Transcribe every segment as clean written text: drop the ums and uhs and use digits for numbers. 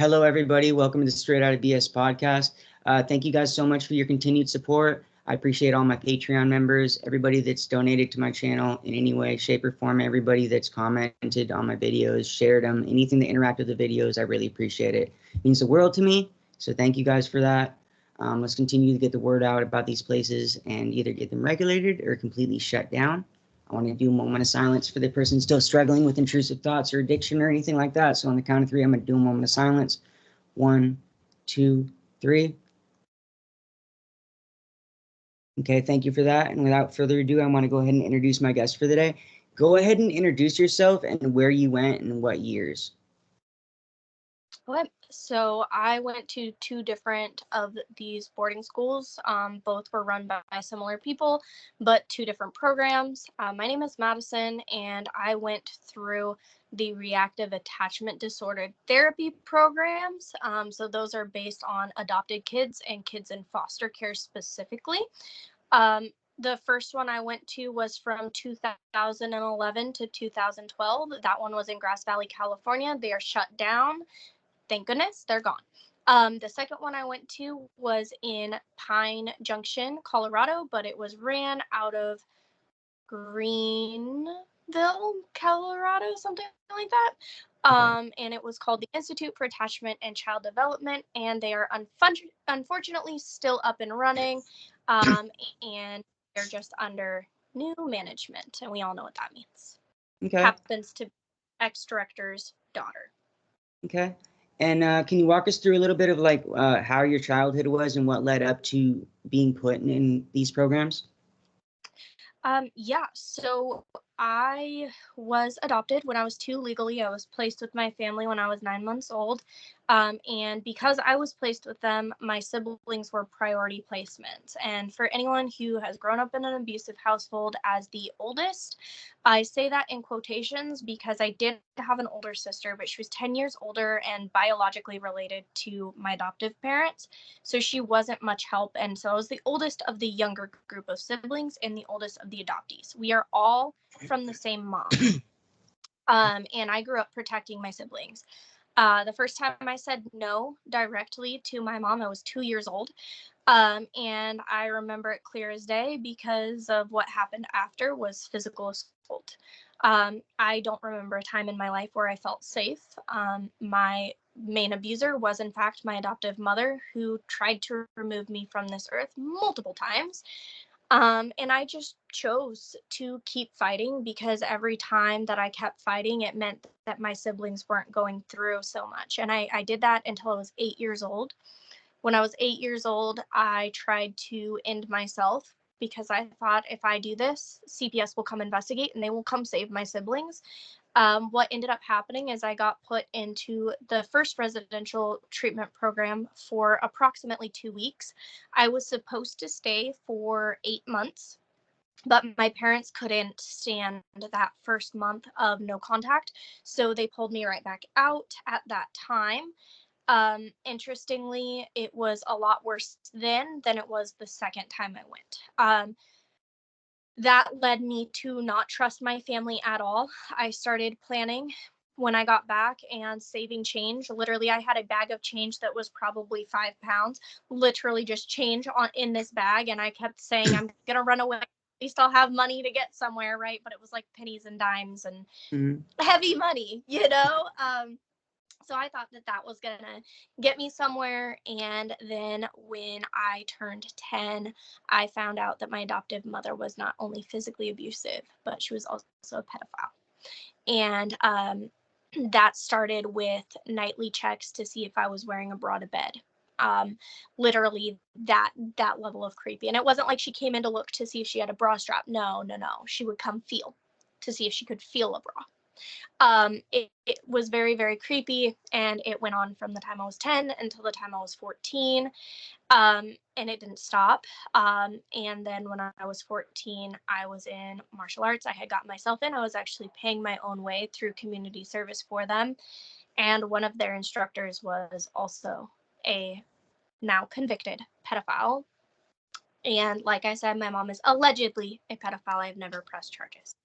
Hello, everybody. Welcome to the Straight Out of BS podcast. Thank you guys so much for your continued support. I appreciate all my Patreon members, everybody that's donated to my channel in any way, shape, or form, everybody that's commented on my videos, shared them, anything that interact with the videos. I really appreciate it. It means the world to me, so thank you guys for that. Let's continue to get the word out about these places and either get them regulated or completely shut down. I want to do a moment of silence for the person still struggling with intrusive thoughts or addiction or anything like that. So on the count of 3, I'm going to do a moment of silence. 1, 2, 3. Okay, thank you for that. And without further ado, I want to go ahead and introduce my guest for the day. Go ahead and introduce yourself and where you went and what years. Okay, so I went to 2 different of these boarding schools. Both were run by similar people, but 2 different programs. My name is Madison, and I went through the Reactive Attachment Disorder Therapy programs. So those are based on adopted kids and kids in foster care specifically. The first one I went to was from 2011 to 2012. That one was in Grass Valley, California. They are shut down. Thank goodness they're gone. The second one I went to was in Pine Junction, Colorado, but it was ran out of Greenville, Colorado, something like that. And it was called the Institute for Attachment and Child Development, and they are unfortunately still up and running, and they're just under new management, and we all know what that means. Okay. Happens to be ex-director's daughter. Okay. And can you walk us through a little bit of like how your childhood was and what led up to being put in these programs? Yeah, so I was adopted when I was 2 legally. I was placed with my family when I was 9 months old. And because I was placed with them, my siblings were priority placements. And for anyone who has grown up in an abusive household as the oldest, I say that in quotations because I did have an older sister, but she was 10 years older and biologically related to my adoptive parents. So she wasn't much help. And so I was the oldest of the younger group of siblings and the oldest of the adoptees. We are all from the same mom. And I grew up protecting my siblings. The first time I said no directly to my mom, I was 2 years old. And I remember it clear as day because of what happened after was physical assault. I don't remember a time in my life where I felt safe. My main abuser was, in fact, my adoptive mother, who tried to remove me from this earth multiple times. And I just chose to keep fighting because every time that I kept fighting, it meant that my siblings weren't going through so much. And I did that until I was 8 years old. When I was 8 years old, I tried to end myself because I thought if I do this, CPS will come investigate and they will come save my siblings. What ended up happening is I got put into the first residential treatment program for approximately 2 weeks. I was supposed to stay for 8 months, but my parents couldn't stand that first month of no contact, so they pulled me right back out at that time. Interestingly, it was a lot worse then than it was the second time I went. That led me to not trust my family at all. I started planning when I got back and saving change. Literally, I had a bag of change that was probably 5 pounds, literally just change in this bag. And I kept saying, I'm going to run away. At least I'll have money to get somewhere, right? But it was like pennies and dimes and heavy money, you know? So I thought that was going to get me somewhere. And then when I turned 10, I found out that my adoptive mother was not only physically abusive, but she was also a pedophile. And that started with nightly checks to see if I was wearing a bra to bed. Literally that level of creepy. And it wasn't like she came in to look to see if she had a bra strap. No. She would come feel to see if she could feel a bra. It was very, very creepy, and it went on from the time I was 10 until the time I was 14, and it didn't stop. And then when I was 14, I was in martial arts. I had gotten myself in. I was actually paying my own way through community service for them, and one of their instructors was also a now convicted pedophile. And like I said, my mom is allegedly a pedophile. I've never pressed charges.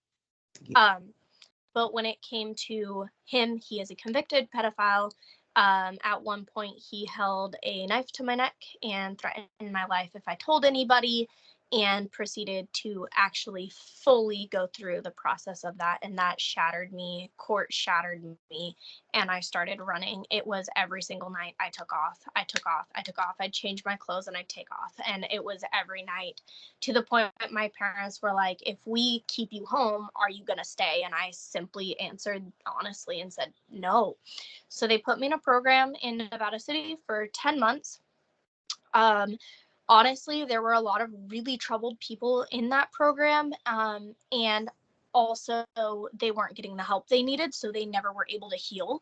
But when it came to him, he is a convicted pedophile. At one point, he held a knife to my neck and threatened my life if I told anybody, and proceeded to actually fully go through the process of that. And that shattered me. Court shattered me. And I started running. It was every single night I took off. I'd change my clothes and I'd take off. And it was every night, to the point that my parents were like, if we keep you home, are you going to stay? And I simply answered honestly and said, no. So they put me in a program in Nevada City for 10 months. Honestly, there were a lot of really troubled people in that program. And also, they weren't getting the help they needed, so they never were able to heal.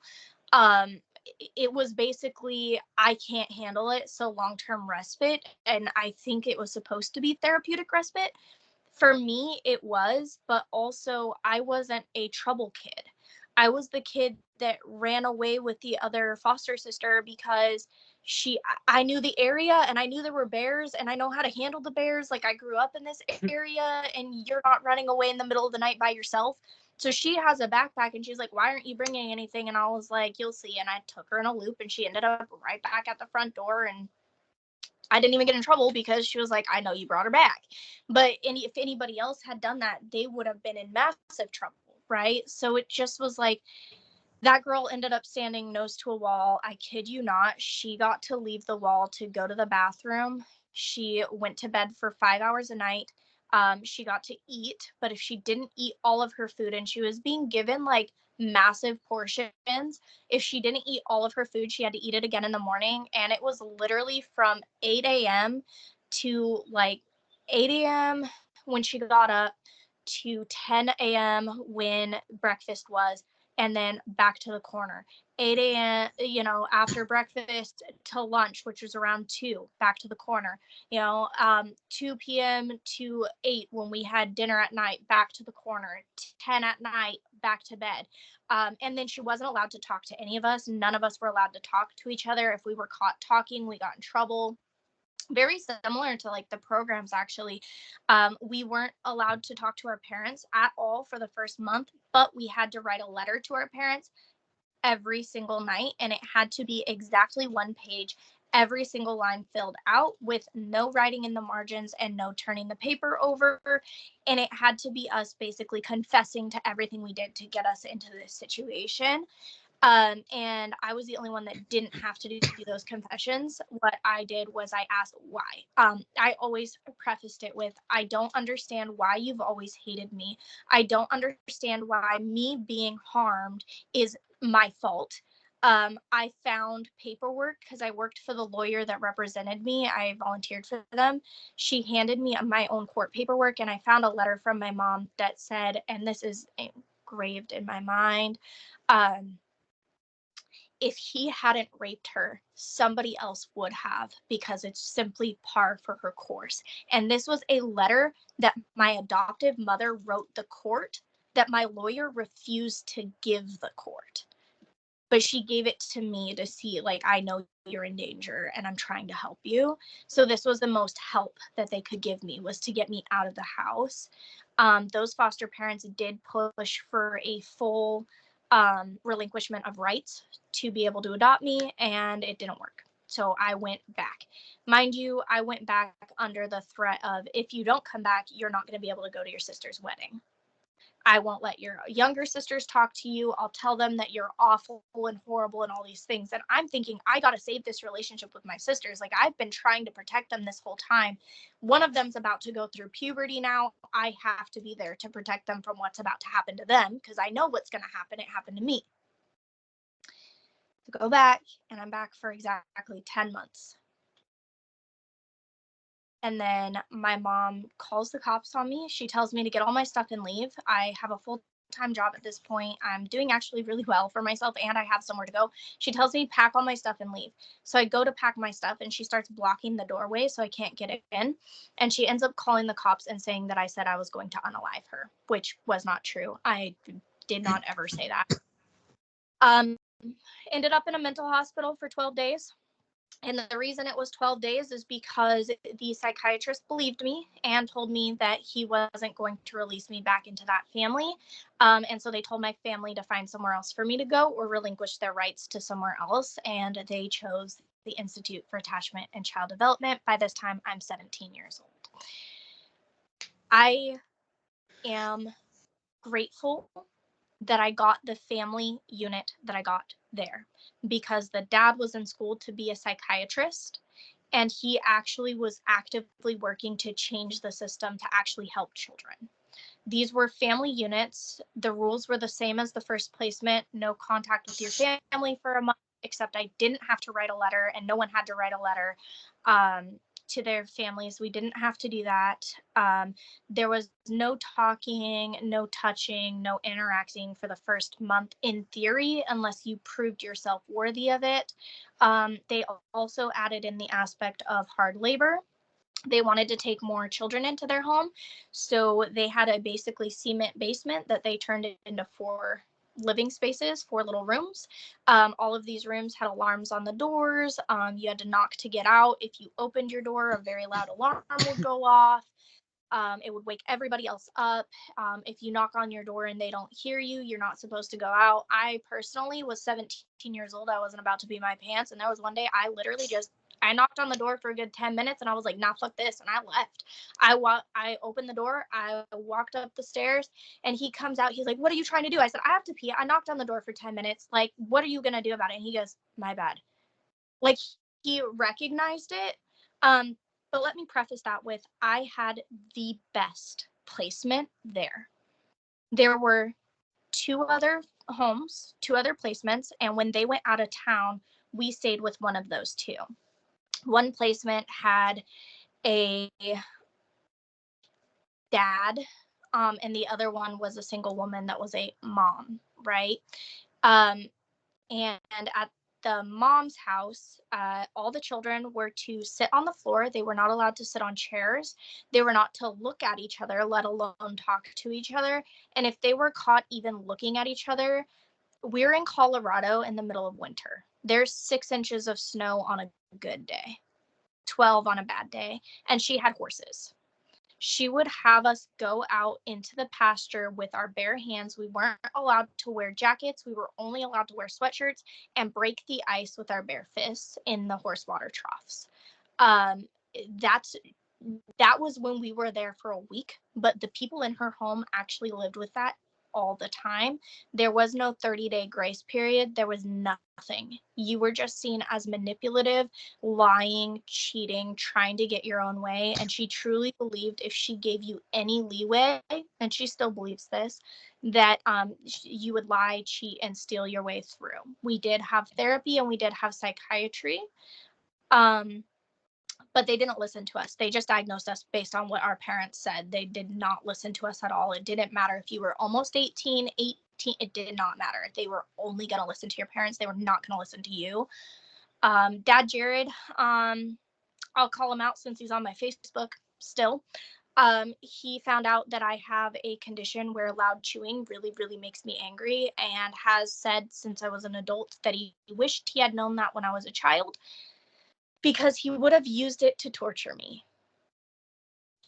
It was basically, I can't handle it, so long-term respite. And I think it was supposed to be therapeutic respite. For me, it was, but also I wasn't a trouble kid. I was the kid that ran away with the other foster sister because I knew the area and I knew there were bears and I know how to handle the bears. Like, I grew up in this area and you're not running away in the middle of the night by yourself. So she has a backpack and she's like, why aren't you bringing anything? And I was like, you'll see. And I took her in a loop and she ended up right back at the front door, and I didn't even get in trouble because she was like, I know you brought her back. But if anybody else had done that, they would have been in massive trouble, right? So it just was like, that girl ended up standing nose to a wall. I kid you not. She got to leave the wall to go to the bathroom. She went to bed for 5 hours a night. She got to eat, but if she didn't eat all of her food, and she was being given like massive portions, if she didn't eat all of her food, she had to eat it again in the morning. And it was literally from 8 a.m. to like 8 a.m. when she got up to 10 a.m. when breakfast was, and then back to the corner. 8 a.m., after breakfast to lunch, which was around 2, back to the corner. 2 p.m. to 8 when we had dinner at night, back to the corner. 10 at night, back to bed. And then she wasn't allowed to talk to any of us. None of us were allowed to talk to each other. If we were caught talking, we got in trouble. Very similar to like the programs, actually. We weren't allowed to talk to our parents at all for the first month, but we had to write a letter to our parents every single night, and it had to be exactly 1 page, every single line filled out with no writing in the margins and no turning the paper over. And it had to be us basically confessing to everything we did to get us into this situation. And I was the only one that didn't have to do those confessions. What I did was I asked why. I always prefaced it with, I don't understand why you've always hated me. I don't understand why me being harmed is my fault. I found paperwork because I worked for the lawyer that represented me. I volunteered for them. She handed me my own court paperwork, and I found a letter from my mom that said, and this is engraved in my mind, if he hadn't raped her, somebody else would have, because it's simply par for her course. And this was a letter that my adoptive mother wrote the court that my lawyer refused to give the court. But she gave it to me to see, like, I know you're in danger and I'm trying to help you. So this was the most help that they could give me, was to get me out of the house. Those foster parents did push for a full relinquishment of rights to be able to adopt me, and it didn't work. So I went back. Mind you, I went back under the threat of, if you don't come back, you're not going to be able to go to your sister's wedding. I won't let your younger sisters talk to you. I'll tell them that you're awful and horrible and all these things. And I'm thinking, I got to save this relationship with my sisters. Like, I've been trying to protect them this whole time. One of them's about to go through puberty now. I have to be there to protect them from what's about to happen to them, because I know what's going to happen. It happened to me. To go back, and I'm back for exactly 10 months. And then my mom calls the cops on me. She tells me to get all my stuff and leave. I have a full-time job at this point. I'm doing actually really well for myself, and I have somewhere to go. She tells me pack all my stuff and leave. So I go to pack my stuff, and she starts blocking the doorway so I can't get in. And she ends up calling the cops and saying that I said I was going to unalive her, which was not true. I did not ever say that. Ended up in a mental hospital for 12 days. And the reason it was 12 days is because the psychiatrist believed me and told me that he wasn't going to release me back into that family. And so they told my family to find somewhere else for me to go or relinquish their rights to somewhere else. And they chose the Institute for Attachment and Child Development. By this time, I'm 17 years old. I am grateful that I got the family unit that I got there, because the dad was in school to be a psychiatrist, and he actually was actively working to change the system to actually help children. These were family units. The rules were the same as the first placement: no contact with your family for a month, except I didn't have to write a letter, and no one had to write a letter to their families. We didn't have to do that. There was no talking, no touching, no interacting for the first month in theory, unless you proved yourself worthy of it. They also added in the aspect of hard labor. They wanted to take more children into their home, so they had a basically cement basement that they turned into 4 living spaces, 4 little rooms. All of these rooms had alarms on the doors. You had to knock to get out. If you opened your door, a very loud alarm would go off. It would wake everybody else up. If you knock on your door and they don't hear you, you're not supposed to go out. I personally was 17 years old. I wasn't about to pee my pants. And there was one day I literally I knocked on the door for a good 10 minutes and I was like, nah, fuck this. And I left. I opened the door. I walked up the stairs and he comes out. He's like, what are you trying to do? I said, I have to pee. I knocked on the door for 10 minutes. Like, what are you going to do about it? And he goes, my bad. Like, he recognized it. But let me preface that with, I had the best placement there. There were 2 other homes, 2 other placements, and when they went out of town, we stayed with one of those 2. One placement had a dad, and the other one was a single woman that was a mom, right? And at the mom's house, all the children were to sit on the floor. They were not allowed to sit on chairs. They were not to look at each other, let alone talk to each other. And if they were caught even looking at each other, we're in Colorado in the middle of winter. There's 6 inches of snow on a good day, 12 on a bad day, and she had horses. She would have us go out into the pasture with our bare hands. We weren't allowed to wear jackets. We were only allowed to wear sweatshirts and break the ice with our bare fists in the horse water troughs. That was when we were there for a week, but the people in her home actually lived with that all the time. There was no 30-day grace period. There was nothing. You were just seen as manipulative, lying, cheating, trying to get your own way. And she truly believed if she gave you any leeway, and she still believes this, that you would lie, cheat, and steal your way through. We did have therapy and we did have psychiatry. But they didn't listen to us. They just diagnosed us based on what our parents said. They did not listen to us at all. It didn't matter if you were almost 18, it did not matter. They were only going to listen to your parents. They were not going to listen to you. Dad Jared, I'll call him out since he's on my Facebook still. He found out that I have a condition where loud chewing really, really makes me angry, and has said since I was an adult that he wished he had known that when I was a child, because he would have used it to torture me.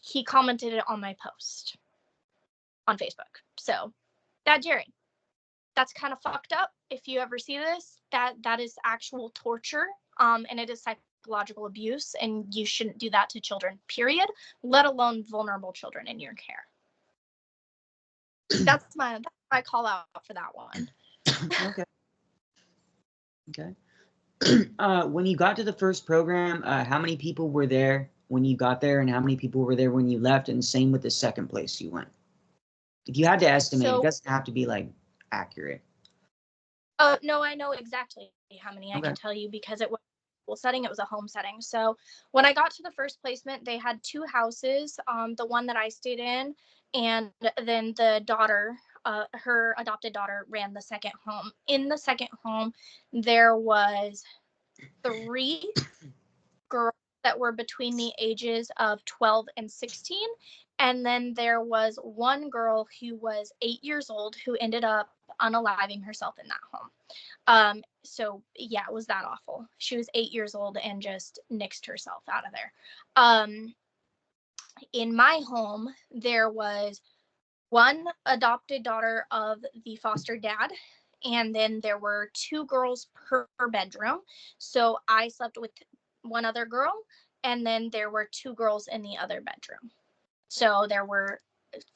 He commented it on my post on Facebook. So, that Jared, that's kind of fucked up. If you ever see this, that is actual torture, and it is psychological abuse, and you shouldn't do that to children, period, let alone vulnerable children in your care. That's my call out for that one. Okay. When you got to the first program, how many people were there when you got there, and how many people were there when you left? And same with the second place you went. If you had to estimate, it doesn't have to be like accurate. No, I know exactly how many. I can tell you because it was a school setting. It was a home setting. So when I got to the first placement, they had 2 houses. The one that I stayed in, and then the daughter, her adopted daughter, ran the second home. In the second home, there was 3 girls that were between the ages of 12 and 16. And then there was 1 girl who was 8 years old who ended up unaliving herself in that home. So yeah, it was that awful. She was 8 years old and just nixed herself out of there. Um, in my home, there was one adopted daughter of the foster dad, and then there were 2 girls per bedroom. So I slept with one other girl, and then there were 2 girls in the other bedroom. So there were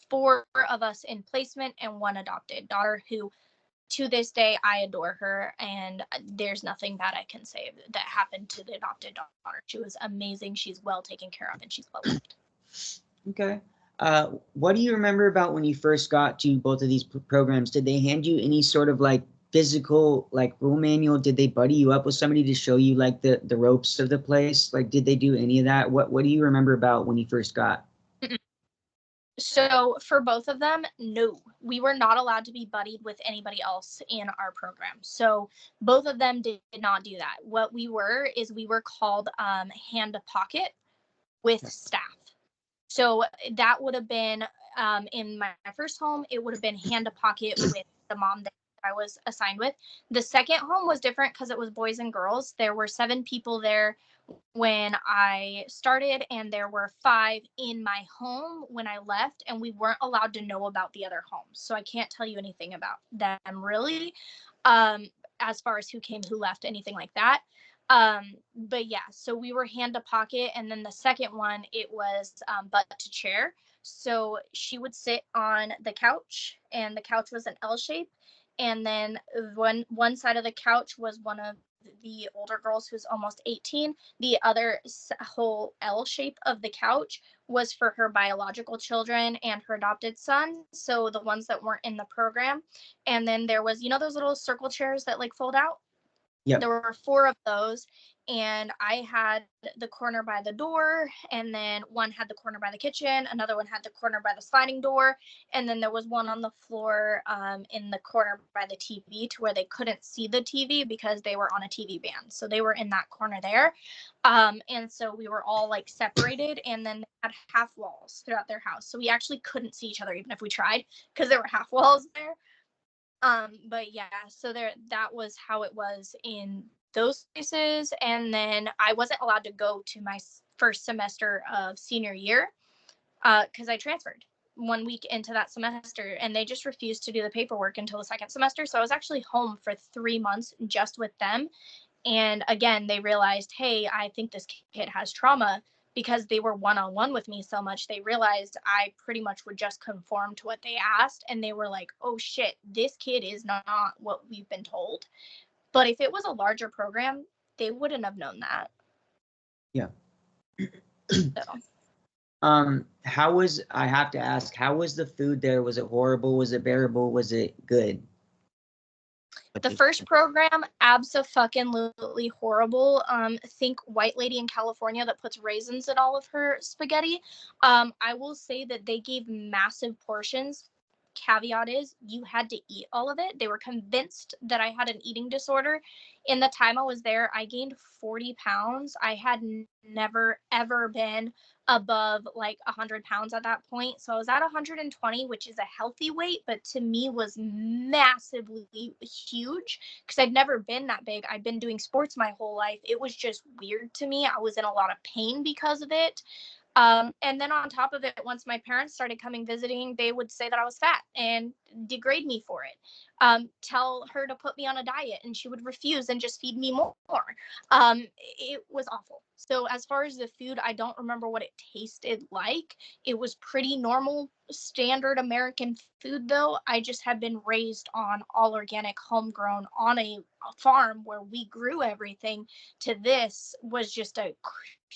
4 of us in placement and one adopted daughter who, to this day, I adore her, and there's nothing bad I can say that happened to the adopted daughter. She was amazing. She's well taken care of, and she's well loved. Okay. What do you remember about when you first got to both of these programs? Did they hand you any sort of like physical like rule manual? Did they buddy you up with somebody to show you like the ropes of the place? Like, did they do any of that? What do you remember about when you first got? So for both of them, no, we were not allowed to be buddied with anybody else in our program. So both of them did not do that. What we were is we were called hand to pocket with staff. So that would have been in my first home, it would have been hand to pocket with the mom that I was assigned with. The second home was different because it was boys and girls. There were 7 people there when I started, and there were 5 in my home when I left, and we weren't allowed to know about the other homes. So I can't tell you anything about them really, as far as who came, who left, anything like that. But yeah, so we were hand to pocket, and then the second one, it was butt to chair. So she would sit on the couch, and the couch was an L shape, and then one side of the couch was one of the older girls who's almost 18. The other whole L shape of the couch was for her biological children and her adopted son, so the ones that weren't in the program. And then there was, those little circle chairs that like fold out? Yep. There were 4 of those, and I had the corner by the door, and then one had the corner by the kitchen, another one had the corner by the sliding door, and then there was one on the floor in the corner by the TV, to where they couldn't see the TV because they were on a TV ban. So they were in that corner there. And so we were all like separated, and then they had half walls throughout their house. So we actually couldn't see each other even if we tried, because there were half walls there. But yeah, so that was how it was in those places. And then I wasn't allowed to go to my first semester of senior year because I transferred 1 week into that semester, and they just refused to do the paperwork until the second semester. So I was actually home for 3 months just with them. And again, they realized, hey, I think this kid has trauma. Because they were one-on-one with me so much, they realized I pretty much would just conform to what they asked. And they were like, oh shit, this kid is not what we've been told. But if it was a larger program, they wouldn't have known that. Yeah. So. I have to ask, how was the food there? Was it horrible? Was it bearable? Was it good? The first program, abso-fucking-lutely horrible. Think white lady in California that puts raisins in all of her spaghetti. I will say that they gave massive portions. Caveat is, you had to eat all of it. They were convinced that I had an eating disorder. In the time I was there, I gained 40 pounds. I had never, ever been above like 100 pounds at that point. So I was at 120, which is a healthy weight, but to me was massively huge because I'd never been that big. I'd been doing sports my whole life. It was just weird to me. I was in a lot of pain because of it. And then on top of it, once my parents started coming visiting, they would say that I was fat and degrade me for it. Tell her to put me on a diet, and she would refuse and just feed me more. It was awful. So as far as the food, I don't remember what it tasted like. It was pretty normal, standard American food, though. I just had been raised on all organic, homegrown, on a farm where we grew everything. To this was just a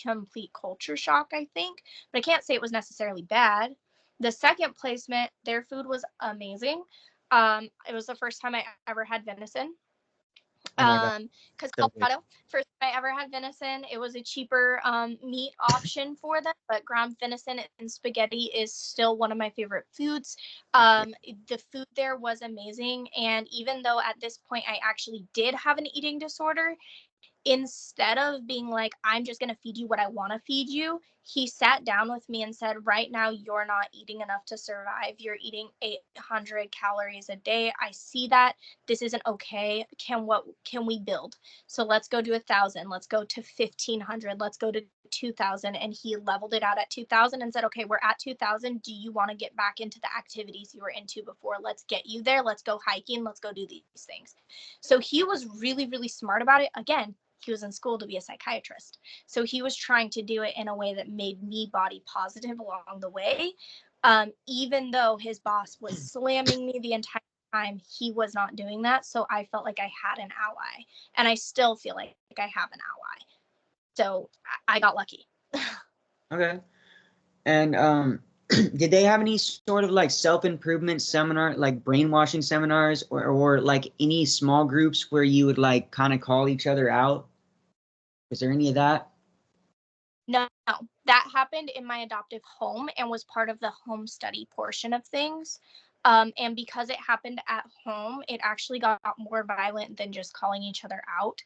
complete culture shock, I think. But I can't say it was necessarily bad. The second placement, their food was amazing. It was the first time I ever had venison. Because Colorado, first time I ever had venison, it was a cheaper meat option for them, but ground venison and spaghetti is still one of my favorite foods. The food there was amazing, and even though at this point I actually did have an eating disorder, instead of being like, I'm just going to feed you what I want to feed you, he sat down with me and said, right now, you're not eating enough to survive. You're eating 800 calories a day. I see that. This isn't okay. Can we build? So let's go to 1,000. Let's go to 1,500. Let's go to 2,000. And he leveled it out at 2,000 and said, okay, we're at 2,000. Do you want to get back into the activities you were into before? Let's get you there. Let's go hiking. Let's go do these things. So he was really, really smart about it. Again, he was in school to be a psychiatrist. So he was trying to do it in a way that made me body positive along the way. Even though his boss was slamming me the entire time, he was not doing that. So I felt like I had an ally, and I still feel like I have an ally. So I got lucky. Okay. And did they have any sort of like self-improvement seminar, like brainwashing seminars, or like any small groups where you would like kind of call each other out? Was there any of that? No, that happened in my adoptive home and was part of the home study portion of things. And because it happened at home, it actually got more violent than just calling each other out.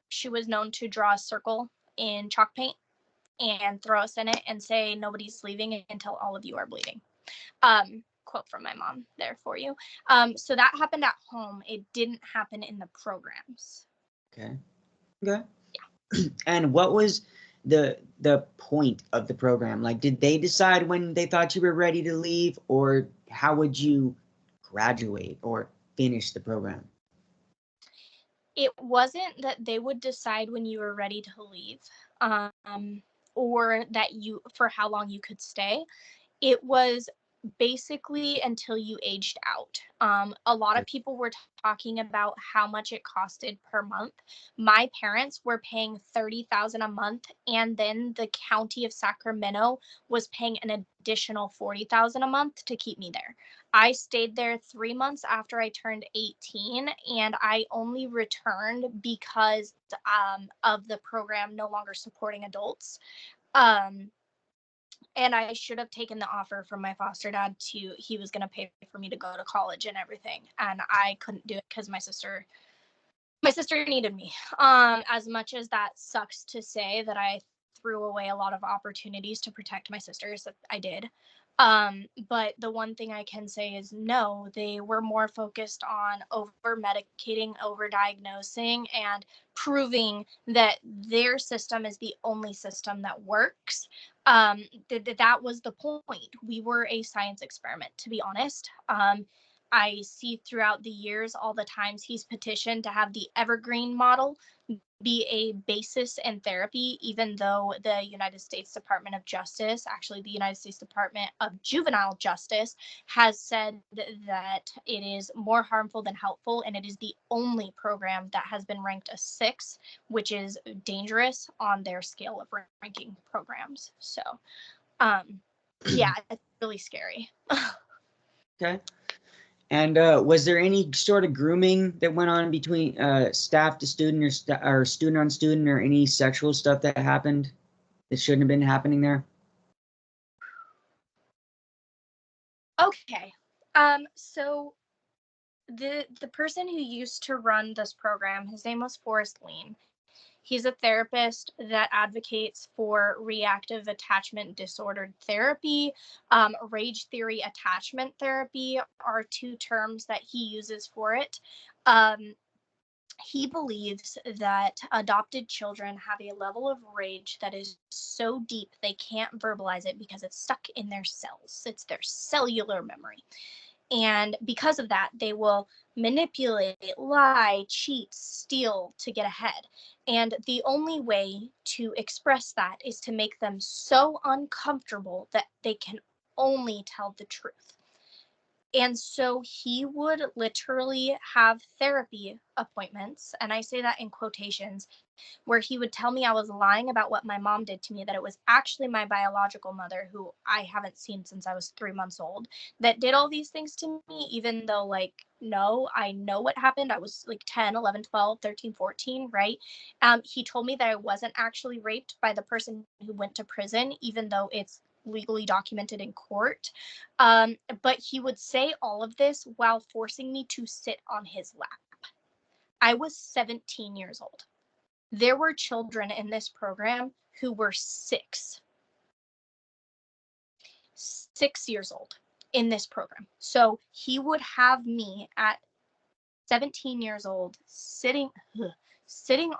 She was known to draw a circle in chalk paint and throw us in it and say, nobody's leaving until all of you are bleeding. Quote from my mom there for you. So that happened at home. It didn't happen in the programs. Okay. Okay. Yeah. And what was the point of the program? Like, did they decide when they thought you were ready to leave, or how would you graduate or finish the program? It wasn't that they would decide when you were ready to leave, or that you, for how long you could stay. It was basically until you aged out. A lot of people were talking about how much it costed per month. My parents were paying $30,000 a month, and then the county of Sacramento was paying an additional $40,000 a month to keep me there. I stayed there 3 months after I turned 18, and I only returned because of the program no longer supporting adults. And I should have taken the offer from my foster dad he was going to pay for me to go to college and everything. And I couldn't do it because my sister needed me. As much as that sucks to say that I threw away a lot of opportunities to protect my sisters, that I did. But the one thing I can say is no, they were more focused on over medicating, over diagnosing, and proving that their system is the only system that works. That was the point. We were a science experiment, to be honest. I see throughout the years all the times he's petitioned to have the evergreen model be a basis in therapy, even though the United States Department of Justice, actually the United States Department of Juvenile Justice, has said that it is more harmful than helpful, and it is the only program that has been ranked a 6, which is dangerous on their scale of ranking programs. So, yeah, it's really scary. Okay. And was there any sort of grooming that went on between staff to student or student on student, or any sexual stuff that happened that shouldn't have been happening there? Okay. So the person who used to run this program, his name was Forrest Lean. He's a therapist that advocates for reactive attachment disordered therapy. Rage theory attachment therapy are 2 terms that he uses for it. He believes that adopted children have a level of rage that is so deep they can't verbalize it because it's stuck in their cells. It's their cellular memory. And because of that, they will manipulate, lie, cheat, steal to get ahead. And the only way to express that is to make them so uncomfortable that they can only tell the truth. And so he would literally have therapy appointments, and I say that in quotations, where he would tell me I was lying about what my mom did to me, that it was actually my biological mother, who I haven't seen since I was 3 months old, that did all these things to me, even though, like, no, I know what happened. I was like 10, 11, 12, 13, 14, right? He told me that I wasn't actually raped by the person who went to prison, even though it's legally documented in court. But he would say all of this while forcing me to sit on his lap. I was 17 years old. There were children in this program who were 6 years old in this program. So he would have me at 17 years old sitting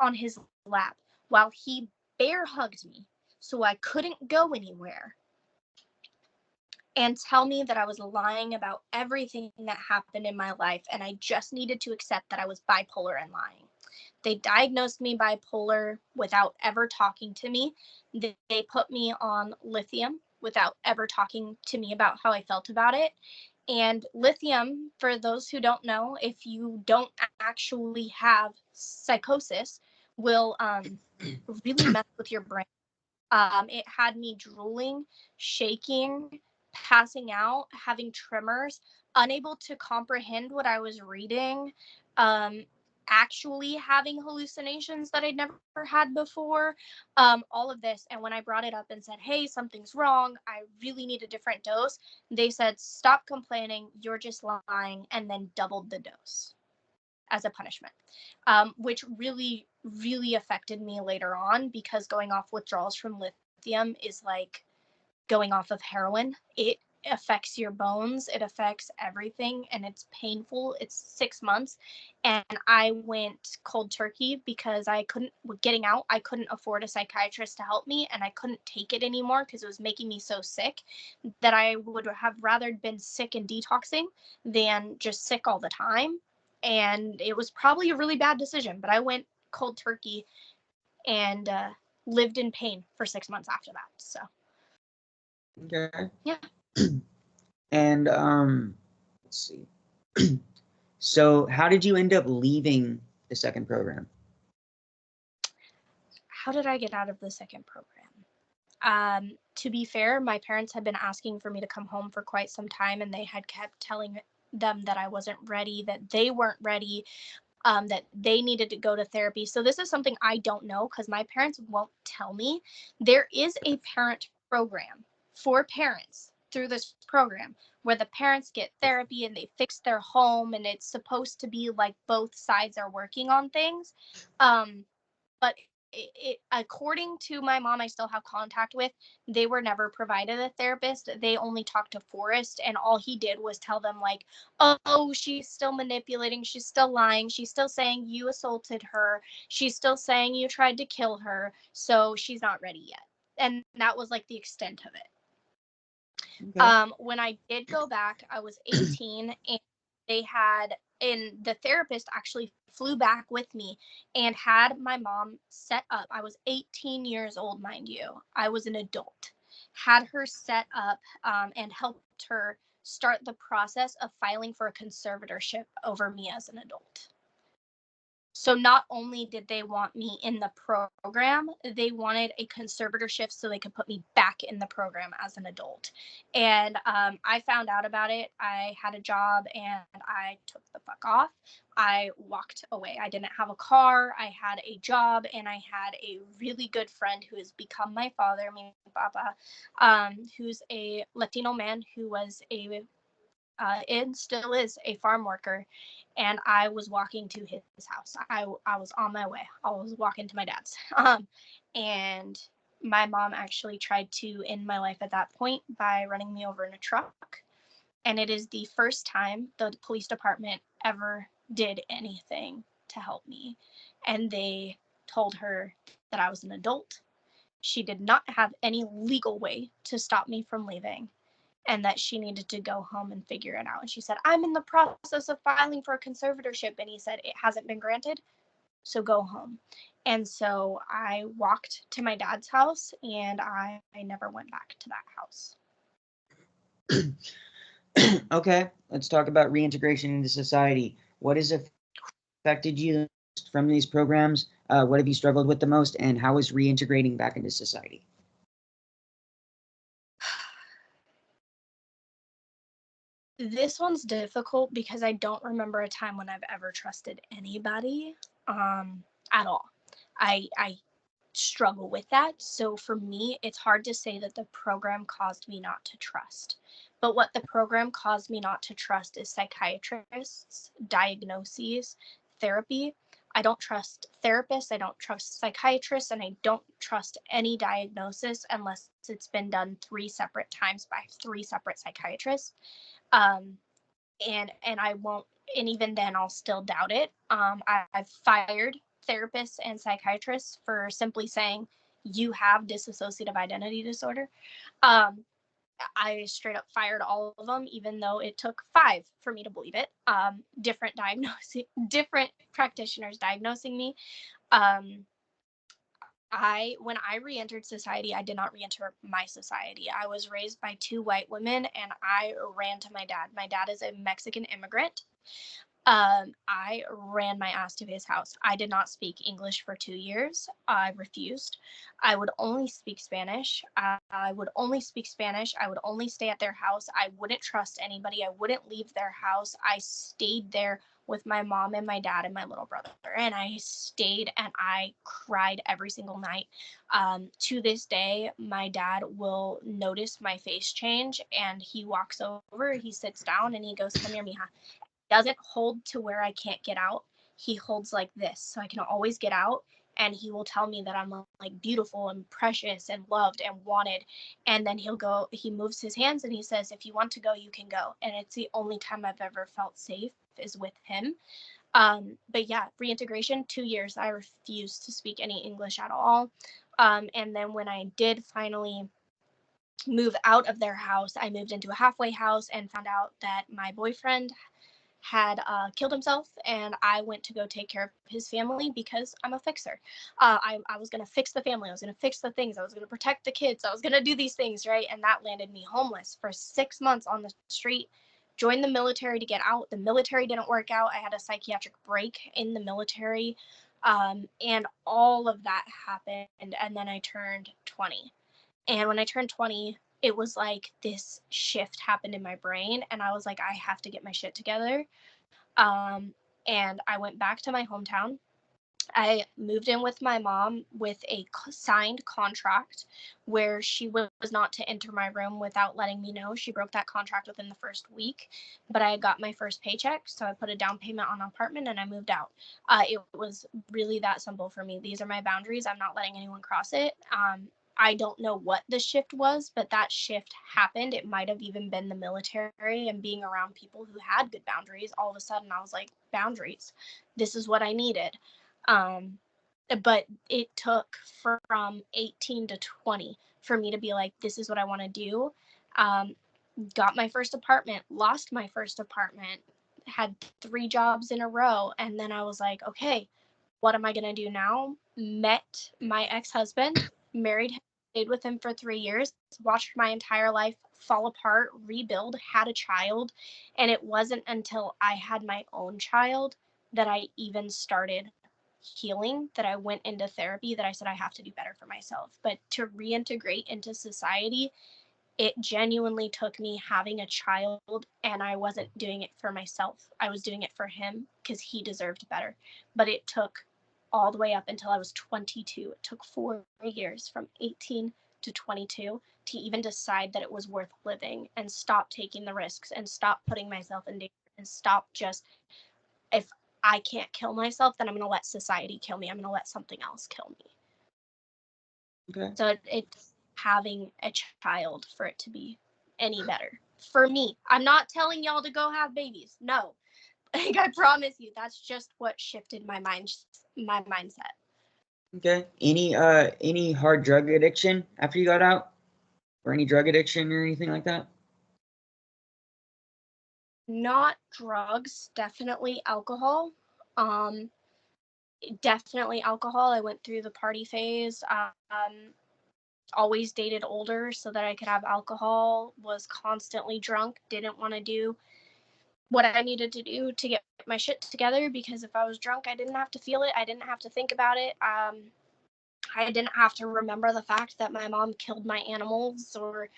on his lap while he bear hugged me so I couldn't go anywhere, and tell me that I was lying about everything that happened in my life and I just needed to accept that I was bipolar and lying. They diagnosed me bipolar without ever talking to me. They put me on lithium without ever talking to me about how I felt about it. And lithium, for those who don't know, if you don't actually have psychosis, will really mess with your brain. It had me drooling, shaking, passing out, having tremors, unable to comprehend what I was reading, um, actually having hallucinations that I'd never had before, all of this. And when I brought it up and said, hey, something's wrong, I really need a different dose, they said, stop complaining, you're just lying, and then doubled the dose as a punishment, which really, really affected me later on, because going off withdrawals from lithium is like going off of heroin. It affects your bones, it affects everything, and it's painful. It's 6 months, and I went cold turkey because I couldn't, getting out, I couldn't afford a psychiatrist to help me, and I couldn't take it anymore because it was making me so sick that I would have rather been sick and detoxing than just sick all the time. And it was probably a really bad decision, but I went cold turkey and lived in pain for 6 months after that. So Okay. yeah. And let's see. So how did you end up leaving the second program? How did I get out of the second program? To be fair, my parents had been asking for me to come home for quite some time, and they had kept telling them that I wasn't ready, that they weren't ready, that they needed to go to therapy. So this is something I don't know because my parents won't tell me. There is a parent program for parents through this program where the parents get therapy and they fix their home, and it's supposed to be like both sides are working on things. But according to my mom, I still have contact with, they were never provided a therapist. They only talked to Forrest, and all he did was tell them like, oh, she's still manipulating, she's still lying, she's still saying you assaulted her, she's still saying you tried to kill her, so she's not ready yet. And that was like the extent of it. Okay. When I did go back, I was 18, and the therapist actually flew back with me and had my mom set up. I was 18 years old, mind you. I was an adult. Had her set up and helped her start the process of filing for a conservatorship over me as an adult. So not only did they want me in the program, they wanted a conservatorship so they could put me back in the program as an adult. And I found out about it. I had a job and I took the fuck off. I walked away. I didn't have a car. I had a job, and I had a really good friend who has become my father, mi papa, who's a Latino man who was and still is a farm worker, and I was walking to his house. I was on my way. I was walking to my dad's. And my mom actually tried to end my life at that point by running me over in a truck. And it is the first time the police department ever did anything to help me. And they told her that I was an adult. She did not have any legal way to stop me from leaving, and that she needed to go home and figure it out. And she said, I'm in the process of filing for a conservatorship. And he said, it hasn't been granted, so go home. And so I walked to my dad's house, and I never went back to that house. Okay, let's talk about reintegration into society. What has affected you from these programs? What have you struggled with the most, and how is reintegrating back into society? This one's difficult because I don't remember a time when I've ever trusted anybody at all. I struggle with that. So for me, it's hard to say that the program caused me not to trust. But what the program caused me not to trust is psychiatrists, diagnoses, therapy. I don't trust therapists, I don't trust psychiatrists, and I don't trust any diagnosis unless it's been done 3 separate times by 3 separate psychiatrists. Um, and I won't, and even then I'll still doubt it. I've fired therapists and psychiatrists for simply saying you have dissociative identity disorder. Um, I straight up fired all of them, even though it took 5 for me to believe it. Different practitioners diagnosing me. When I re-entered society, I did not re-enter my society. I was raised by 2 white women, and I ran to my dad. My dad is a Mexican immigrant. I ran my ass to his house. I did not speak English for 2 years. I refused. I would only speak Spanish. I would only speak Spanish. I would only stay at their house. I wouldn't trust anybody. I wouldn't leave their house. I stayed there with my mom and my dad and my little brother. And I stayed and I cried every single night. To this day, my dad will notice my face change and he walks over, he sits down and he goes, "Come here, mija." Doesn't hold to where I can't get out. He holds like this so I can always get out. And he will tell me that I'm like beautiful and precious and loved and wanted. And then he moves his hands and he says, "If you want to go, you can go." And it's the only time I've ever felt safe is with him. But yeah, reintegration, 2 years, I refused to speak any English at all. And then when I did finally move out of their house, I moved into a halfway house and found out that my boyfriend had killed himself, and I went to go take care of his family because I'm a fixer. I was going to fix the family. I was going to fix the things. I was going to protect the kids. I was going to do these things, right? And that landed me homeless for 6 months on the street. Joined the military to get out. The military didn't work out. I had a psychiatric break in the military. And all of that happened. And then I turned 20. And when I turned 20, it was like this shift happened in my brain. And I was like, I have to get my shit together. And I went back to my hometown. I moved in with my mom with a signed contract where she was not to enter my room without letting me know. She broke that contract within the first week, but I got my first paycheck, so I put a down payment on an apartment and I moved out. It was really that simple for me. These are my boundaries. I'm not letting anyone cross it. I don't know what the shift was, but that shift happened. It might have even been the military and being around people who had good boundaries. All of a sudden, I was like, boundaries. This is what I needed. But it took from 18 to 20 for me to be like, this is what I want to do. Got my first apartment, lost my first apartment, had 3 jobs in a row. And then I was like, okay, what am I going to do now? Met my ex-husband, married him, stayed with him for 3 years, watched my entire life fall apart, rebuild, had a child. And it wasn't until I had my own child that I even started healing, that I went into therapy, that I said I have to do better for myself. But to reintegrate into society, it genuinely took me having a child, and I wasn't doing it for myself. I was doing it for him because he deserved better. But it took all the way up until I was 22. It took 4 years from 18 to 22 to even decide that it was worth living and stop taking the risks and stop putting myself in danger and stop just, if I can't kill myself, then I'm going to let society kill me. I'm going to let something else kill me. Okay. So it's having a child for it to be any better for me. I'm not telling y'all to go have babies. No, like, I promise you, that's just what shifted my mindset. Okay. Any hard drug addiction after you got out, or any drug addiction or anything like that? Not drugs, definitely alcohol. Definitely alcohol. I went through the party phase. Always dated older so that I could have alcohol, was constantly drunk, didn't want to do what I needed to do to get my shit together, because if I was drunk, I didn't have to feel it. I didn't have to think about it. I didn't have to remember the fact that my mom killed my animals or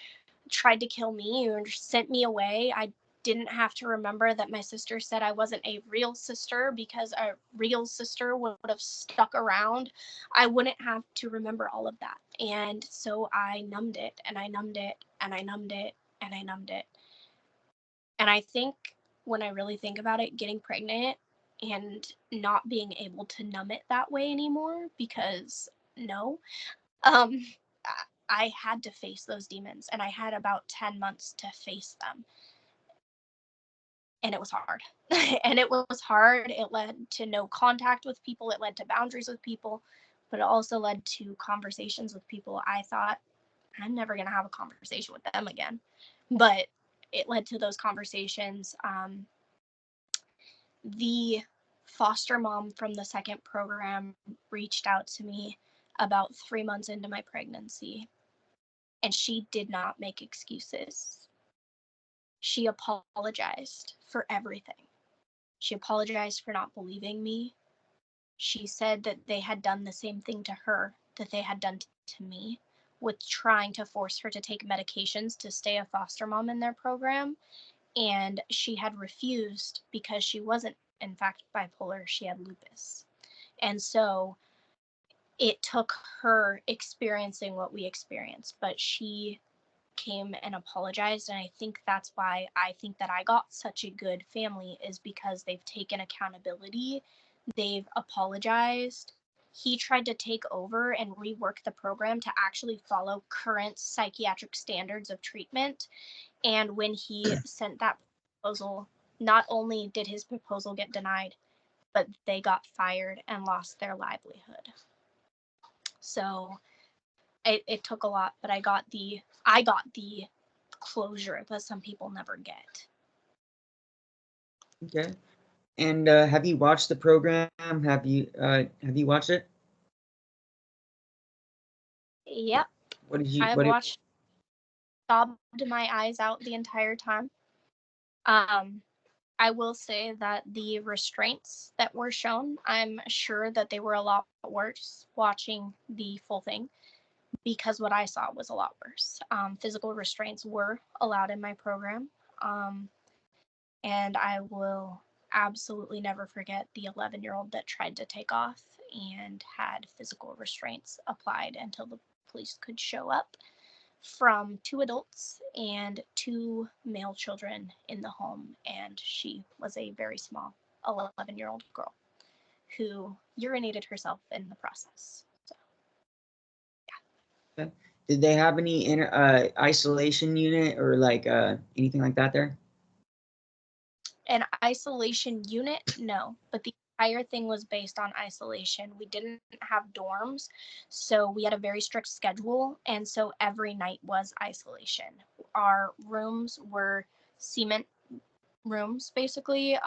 tried to kill me or sent me away. I didn't have to remember that my sister said I wasn't a real sister, because a real sister would have stuck around. I wouldn't have to remember all of that. And so I numbed it and I numbed it and I numbed it and I numbed it. And I think when I really think about it, getting pregnant and not being able to numb it that way anymore, because no, um, I had to face those demons, and I had about 10 months to face them. And it was hard. And it was hard. It led to no contact with people. It led to boundaries with people, but it also led to conversations with people I thought I'm never going to have a conversation with them again. But it led to those conversations. The foster mom from the second program reached out to me about 3 months into my pregnancy, and she did not make excuses. She apologized for everything. She apologized for not believing me. She said that they had done the same thing to her that they had done to me, with trying to force her to take medications to stay a foster mom in their program. And she had refused because she wasn't, in fact, bipolar. She had lupus. And so it took her experiencing what we experienced, but she came and apologized. And I think that's why I think that I got such a good family, is because they've taken accountability, they've apologized. He tried to take over and rework the program to actually follow current psychiatric standards of treatment. And when he sent that proposal, not only did his proposal get denied, but they got fired and lost their livelihood. So it took a lot, but I got the closure that some people never get. Okay. And have you watched the program? Have you watched it? Yep. What did you? I've watched, sobbed my eyes out the entire time. I will say that the restraints that were shown, I'm sure that they were a lot worse watching the full thing, because what I saw was a lot worse. Physical restraints were allowed in my program. And I will absolutely never forget the 11-year-old that tried to take off and had physical restraints applied until the police could show up, from 2 adults and 2 male children in the home. And she was a very small 11-year-old girl who urinated herself in the process. So, yeah. Did they have any isolation unit or like anything like that there? An isolation unit, no, but the entire thing was based on isolation. We didn't have dorms, so we had a very strict schedule, and so every night was isolation. Our rooms were cement rooms, basically,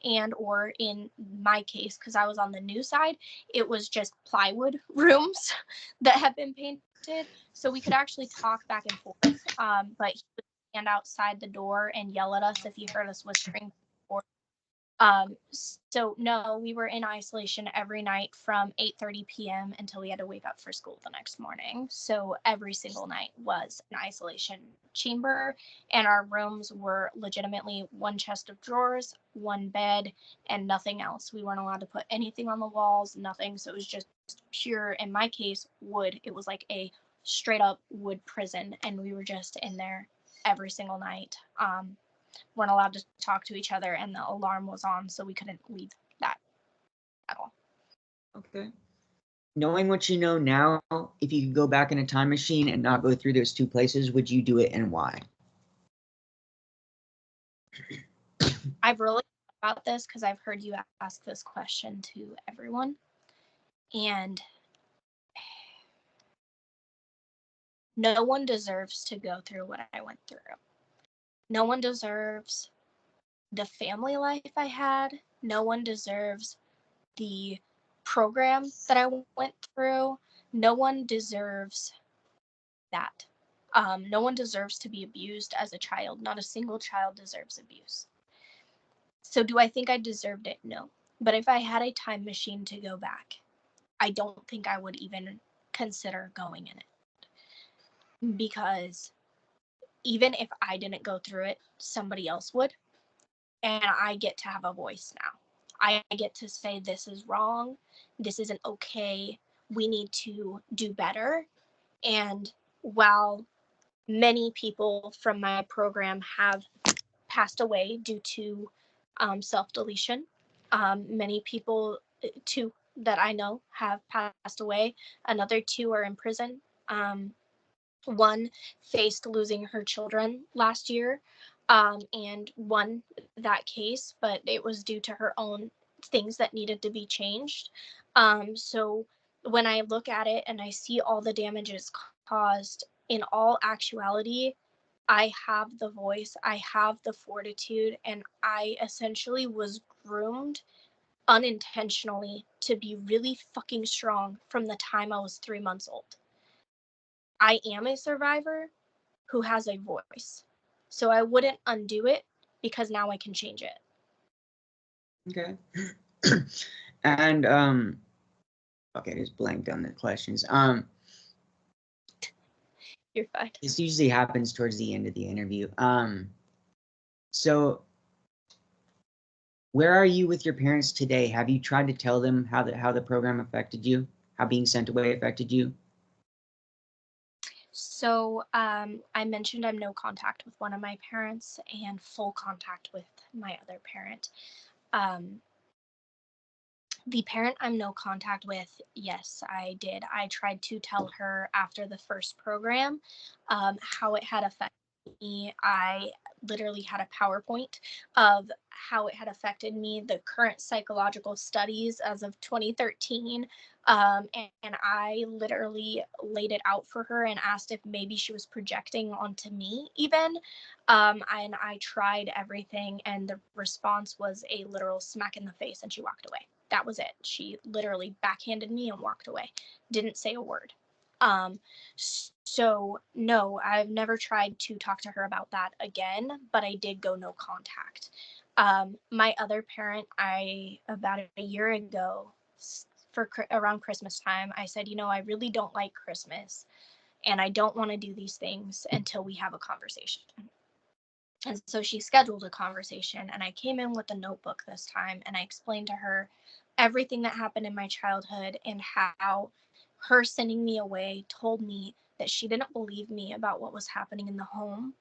and or in my case, because I was on the new side, it was just plywood rooms that had been painted, so we could actually talk back and forth. But he would stand outside the door and yell at us if he heard us whispering. So no, we were in isolation every night from 8:30 p.m. until we had to wake up for school the next morning. So every single night was an isolation chamber, and our rooms were legitimately 1 chest of drawers, 1 bed, and nothing else. We weren't allowed to put anything on the walls, nothing. So it was just pure, in my case, wood. It was like a straight up wood prison, and we were just in there every single night. Weren't allowed to talk to each other, and the alarm was on, so we couldn't leave that at all. Okay. Knowing what you know now, if you could go back in a time machine and not go through those 2 places, would you do it, and why? I've really thought about this because I've heard you ask this question to everyone, and no one deserves to go through what I went through. No one deserves the family life I had. No one deserves the program that I went through. No one deserves that. No one deserves to be abused as a child. Not a single child deserves abuse. So do I think I deserved it? No. But if I had a time machine to go back, I don't think I would even consider going in it. Because even if I didn't go through it, somebody else would. And I get to have a voice now. I get to say, this is wrong. This isn't okay. We need to do better. And while many people from my program have passed away due to self-deletion, Many people, two that I know, have passed away. Another two are in prison. One faced losing her children last year, and won that case, but it was due to her own things that needed to be changed. So when I look at it and I see all the damages caused, in all actuality, I have the voice, I have the fortitude, and I essentially was groomed unintentionally to be really fucking strong from the time I was 3 months old. I am a survivor who has a voice. So I wouldn't undo it because now I can change it. Okay. And okay, just blanked on the questions. You're fine. This usually happens towards the end of the interview. So where are you with your parents today? Have you tried to tell them how the program affected you? How being sent away affected you? So I mentioned I'm no contact with one of my parents and full contact with my other parent. The parent I'm no contact with, yes, I did. I tried to tell her after the first program how it had affected me. I literally had a PowerPoint of how it had affected me, the current psychological studies as of 2013. And I literally laid it out for her and asked if maybe she was projecting onto me, even. And I tried everything, and the response was a literal smack in the face, and she walked away. That was it. She literally backhanded me and walked away. Didn't say a word. So no, I've never tried to talk to her about that again, but I did go no contact. My other parent, about a year ago, for around Christmas time, I said, I really don't like Christmas, and I don't want to do these things until we have a conversation. And so she scheduled a conversation, and I came in with a notebook this time, and I explained to her everything that happened in my childhood and how her sending me away told me that she didn't believe me about what was happening in the home,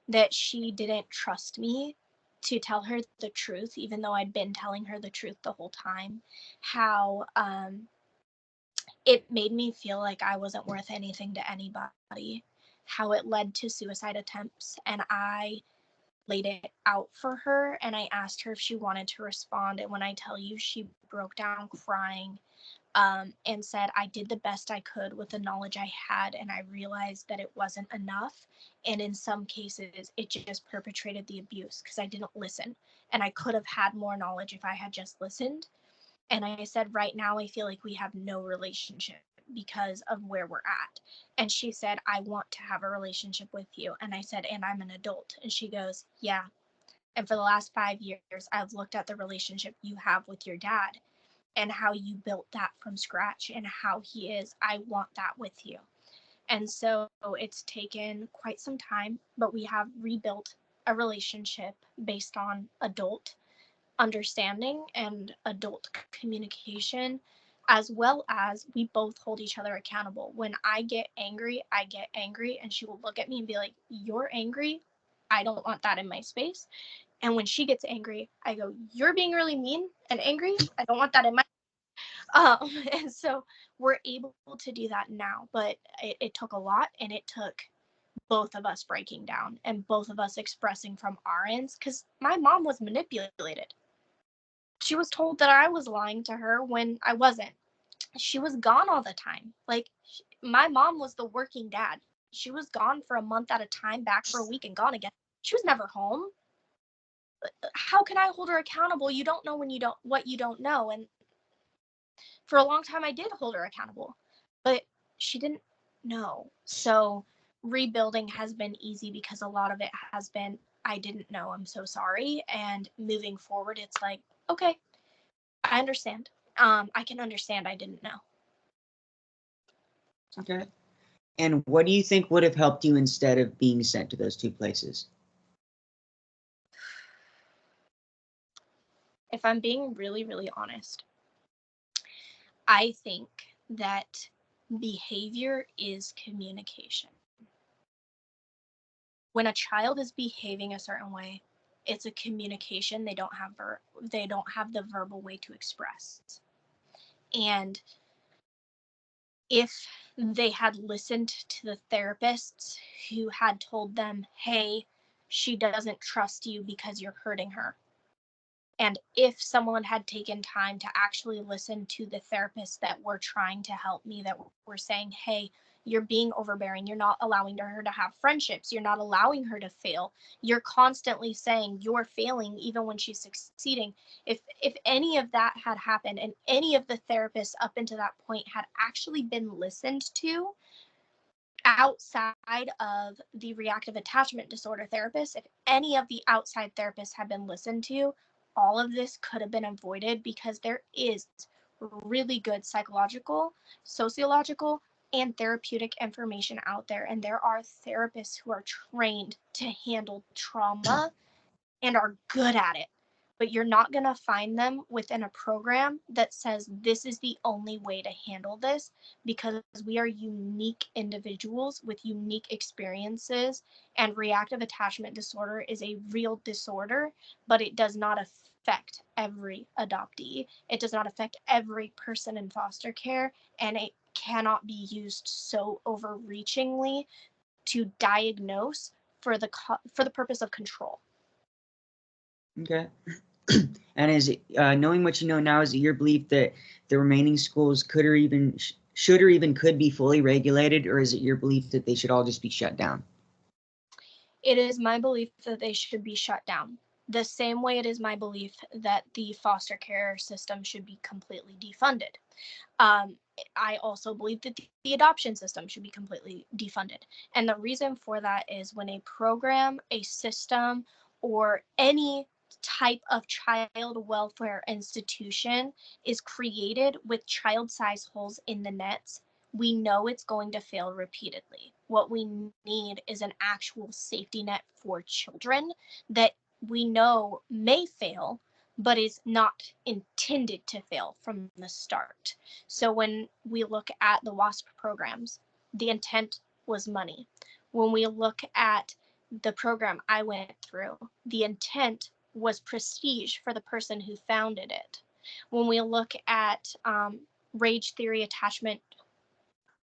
that she didn't trust me to tell her the truth, even though I'd been telling her the truth the whole time, how it made me feel like I wasn't worth anything to anybody, how it led to suicide attempts. And I laid it out for her, and I asked her if she wanted to respond. And when I tell you, she broke down crying, and said, I did the best I could with the knowledge I had, and I realized that it wasn't enough. And in some cases, it just perpetrated the abuse because I didn't listen. And I could have had more knowledge if I had just listened. And I said, right now, I feel like we have no relationship because of where we're at. And she said, I want to have a relationship with you. And I said, and I'm an adult. And she goes, yeah. And for the last 5 years, I've looked at the relationship you have with your dad and how you built that from scratch and how he is. I want that with you. And so it's taken quite some time, but we have rebuilt a relationship based on adult understanding and adult communication, as well as we both hold each other accountable. When I get angry, and she will look at me and be like, you're angry? I don't want that in my space. And when she gets angry, I go, you're being really mean and angry? I don't want that in my and so we're able to do that now, but it took a lot, and it took both of us breaking down and both of us expressing from our ends, because my mom was manipulated. She was told that I was lying to her when I wasn't. She was gone all the time. Like, my mom was the working dad. She was gone for a month at a time, back for a week, and gone again. She was never home. How can I hold her accountable? You don't know when you don't what you don't know. And for a long time, I did hold her accountable, but she didn't know. So rebuilding has been easy because a lot of it has been, I didn't know, I'm so sorry. And moving forward, it's like, okay, I understand. I can understand I didn't know. Okay. And what do you think would have helped you instead of being sent to those two places? If I'm being really, really honest, I think that behavior is communication. When a child is behaving a certain way, it's a communication. They don't have the verbal way to express. And if they had listened to the therapists who had told them, hey, she doesn't trust you because you're hurting her. And if someone had taken time to actually listen to the therapists that were trying to help me, that were saying, hey, you're being overbearing. You're not allowing her to have friendships. You're not allowing her to fail. You're constantly saying you're failing even when she's succeeding. If any of that had happened and any of the therapists up until that point had actually been listened to outside of the reactive attachment disorder therapists, if any of the outside therapists had been listened to, all of this could have been avoided, because there is really good psychological, sociological, and therapeutic information out there. And there are therapists who are trained to handle trauma and are good at it. But you're not going to find them within a program that says this is the only way to handle this, because we are unique individuals with unique experiences, and reactive attachment disorder is a real disorder, but it does not affect every adoptee. It does not affect every person in foster care, and it cannot be used so overreachingly to diagnose for the purpose of control. Okay. And is it, knowing what you know now, is it your belief that the remaining schools could or even should or even could be fully regulated, or is it your belief that they should all just be shut down? It is my belief that they should be shut down. The same way it is my belief that the foster care system should be completely defunded. I also believe that the adoption system should be completely defunded. And the reason for that is when a program, a system, or any type of child welfare institution is created with child-sized holes in the nets, we know it's going to fail repeatedly. What we need is an actual safety net for children that we know may fail, but is not intended to fail from the start. So when we look at the W.W.A.S.P programs, the intent was money. When we look at the program I went through, the intent was prestige for the person who founded it. When we look at rage theory attachment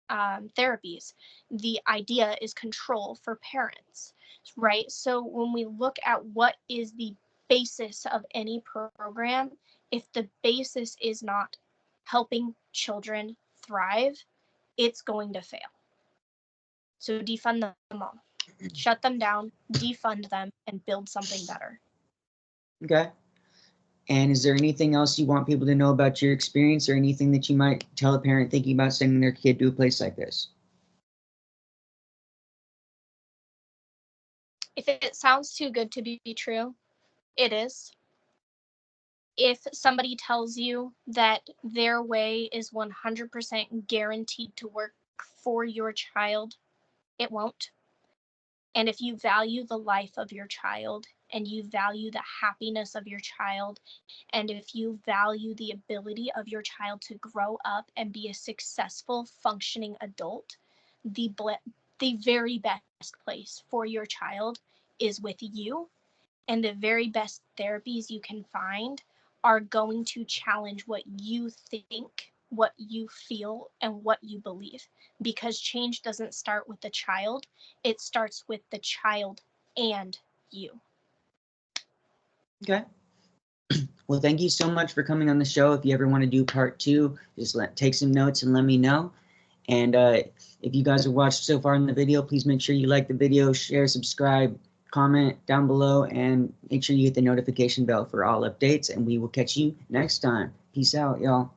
therapies, the idea is control for parents, right? So when we look at what is the basis of any program, if the basis is not helping children thrive, it's going to fail. So defund them all, shut them down, defund them, and build something better. Okay. And is there anything else you want people to know about your experience, or anything that you might tell a parent thinking about sending their kid to a place like this? If it sounds too good to be true, it is. If somebody tells you that their way is 100% guaranteed to work for your child, it won't. And if you value the life of your child, and you value the happiness of your child, and if you value the ability of your child to grow up and be a successful, functioning adult, the very best place for your child is with you. And the very best therapies you can find are going to challenge what you think, what you feel, and what you believe. Because change doesn't start with the child, it starts with the child and you. Okay. Well, thank you so much for coming on the show. If you ever want to do part 2, just take some notes and let me know. And if you guys have watched so far in the video, please make sure you like the video, share, subscribe, comment down below, and make sure you hit the notification bell for all updates, and we will catch you next time. Peace out, y'all.